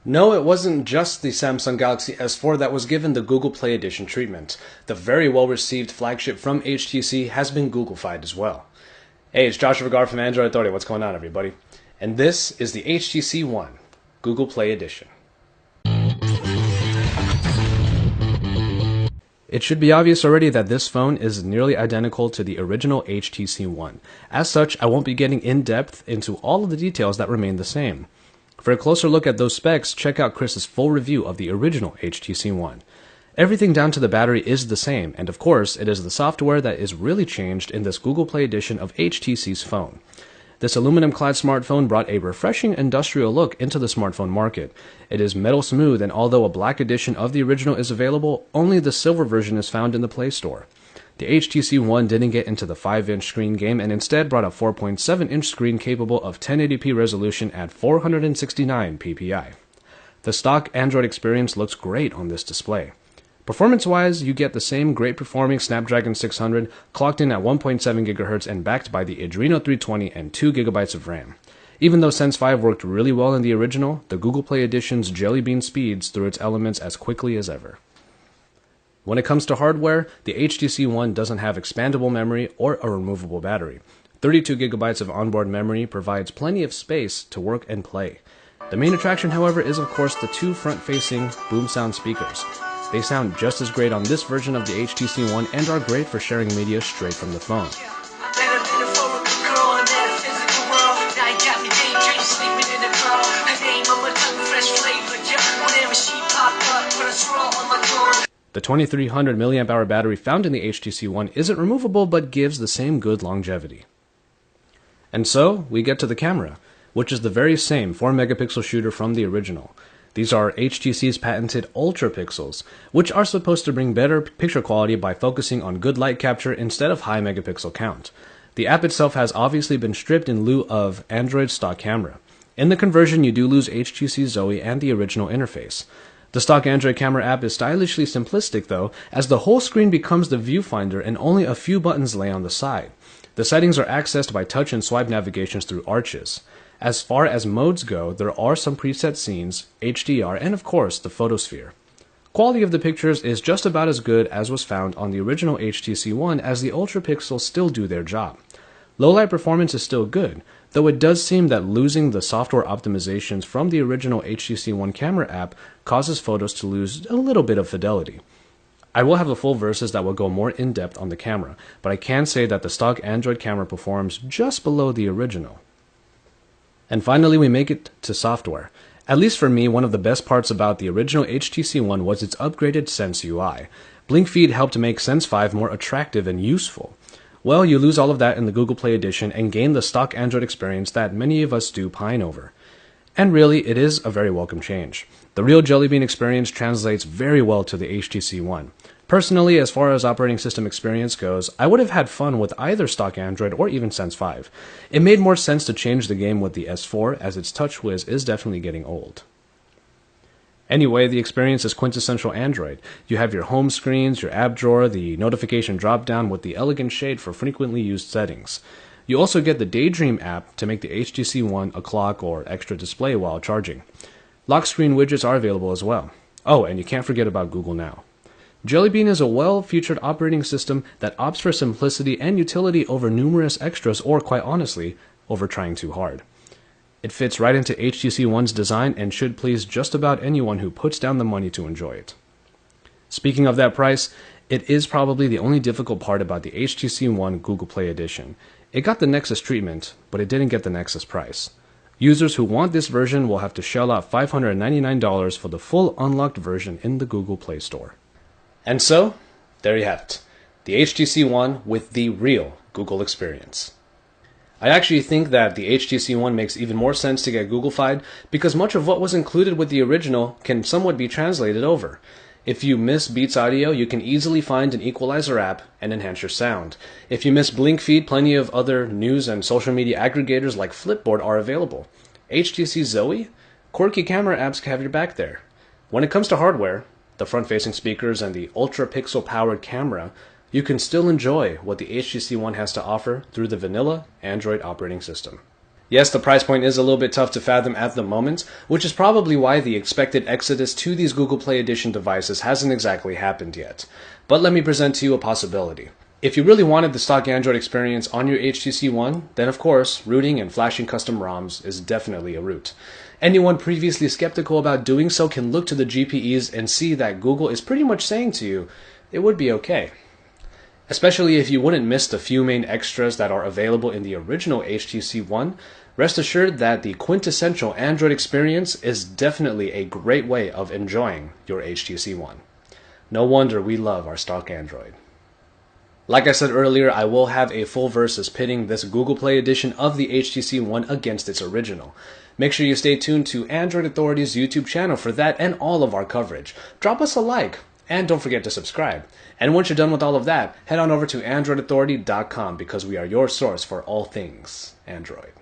No, it wasn't just the Samsung Galaxy S4 that was given the Google Play Edition treatment. The very well-received flagship from HTC has been Googlefied as well. Hey, it's Joshua Vergara from Android Authority. What's going on, everybody? And this is the HTC One Google Play Edition. It should be obvious already that this phone is nearly identical to the original HTC One. As such, I won't be getting in-depth into all of the details that remain the same. For a closer look at those specs, check out Chris's full review of the original HTC One. Everything down to the battery is the same, and of course, it is the software that is really changed in this Google Play edition of HTC's phone. This aluminum-clad smartphone brought a refreshing industrial look into the smartphone market. It is metal smooth, and although a black edition of the original is available, only the silver version is found in the Play Store. The HTC One didn't get into the 5-inch screen game and instead brought a 4.7-inch screen capable of 1080p resolution at 469 ppi. The stock Android experience looks great on this display. Performance-wise, you get the same great performing Snapdragon 600 clocked in at 1.7 GHz and backed by the Adreno 320 and 2 GB of RAM. Even though Sense 5 worked really well in the original, the Google Play Edition's Jelly Bean speeds through its elements as quickly as ever. When it comes to hardware, the HTC One doesn't have expandable memory or a removable battery. 32 GB of onboard memory provides plenty of space to work and play. The main attraction, however, is of course the two front-facing boom sound speakers. They sound just as great on this version of the HTC One and are great for sharing media straight from the phone. The 2300 mAh battery found in the HTC One isn't removable but gives the same good longevity. And so, we get to the camera, which is the very same 4-megapixel shooter from the original. These are HTC's patented Ultra Pixels, which are supposed to bring better picture quality by focusing on good light capture instead of high megapixel count. The app itself has obviously been stripped in lieu of Android's stock camera. In the conversion, you do lose HTC Zoe and the original interface. The stock Android camera app is stylishly simplistic though, as the whole screen becomes the viewfinder and only a few buttons lay on the side. The settings are accessed by touch and swipe navigations through arches. As far as modes go, there are some preset scenes, HDR, and of course, the photosphere. Quality of the pictures is just about as good as was found on the original HTC One, as the Ultra Pixels still do their job. Low-light performance is still good, though it does seem that losing the software optimizations from the original HTC One camera app causes photos to lose a little bit of fidelity. I will have a full versus that will go more in-depth on the camera, but I can say that the stock Android camera performs just below the original. And finally, we make it to software. At least for me, one of the best parts about the original HTC One was its upgraded Sense UI. Blink Feed helped to make Sense 5 more attractive and useful. Well, you lose all of that in the Google Play Edition and gain the stock Android experience that many of us do pine over. And really, it is a very welcome change. The real Jelly Bean experience translates very well to the HTC One. Personally, as far as operating system experience goes, I would have had fun with either stock Android or even Sense 5. It made more sense to change the game with the S4, as its TouchWiz is definitely getting old. Anyway, the experience is quintessential Android. You have your home screens, your app drawer, the notification drop-down with the elegant shade for frequently used settings. You also get the Daydream app to make the HTC One a clock or extra display while charging. Lock screen widgets are available as well. Oh, and you can't forget about Google Now. Jelly Bean is a well-featured operating system that opts for simplicity and utility over numerous extras or, quite honestly, over trying too hard. It fits right into HTC One's design and should please just about anyone who puts down the money to enjoy it. Speaking of that price, it is probably the only difficult part about the HTC One Google Play Edition. It got the Nexus treatment, but it didn't get the Nexus price. Users who want this version will have to shell out $599 for the full unlocked version in the Google Play Store. And so, there you have it, the HTC One with the real Google experience. I actually think that the HTC One makes even more sense to get Googlefied because much of what was included with the original can somewhat be translated over. If you miss Beats Audio, you can easily find an equalizer app and enhance your sound. If you miss Blink Feed, plenty of other news and social media aggregators like Flipboard are available. HTC Zoe? Quirky camera apps have your back there. When it comes to hardware, the front-facing speakers and the ultra-pixel-powered camera, you can still enjoy what the HTC One has to offer through the vanilla Android operating system. Yes, the price point is a little bit tough to fathom at the moment, which is probably why the expected exodus to these Google Play Edition devices hasn't exactly happened yet. But let me present to you a possibility. If you really wanted the stock Android experience on your HTC One, then of course, rooting and flashing custom ROMs is definitely a route. Anyone previously skeptical about doing so can look to the GPEs and see that Google is pretty much saying to you, it would be okay. Especially if you wouldn't miss the few main extras that are available in the original HTC One, rest assured that the quintessential Android experience is definitely a great way of enjoying your HTC One. No wonder we love our stock Android. Like I said earlier, I will have a full versus pitting this Google Play edition of the HTC One against its original. Make sure you stay tuned to Android Authority's YouTube channel for that and all of our coverage. Drop us a like, and don't forget to subscribe. And once you're done with all of that, head on over to AndroidAuthority.com because we are your source for all things Android.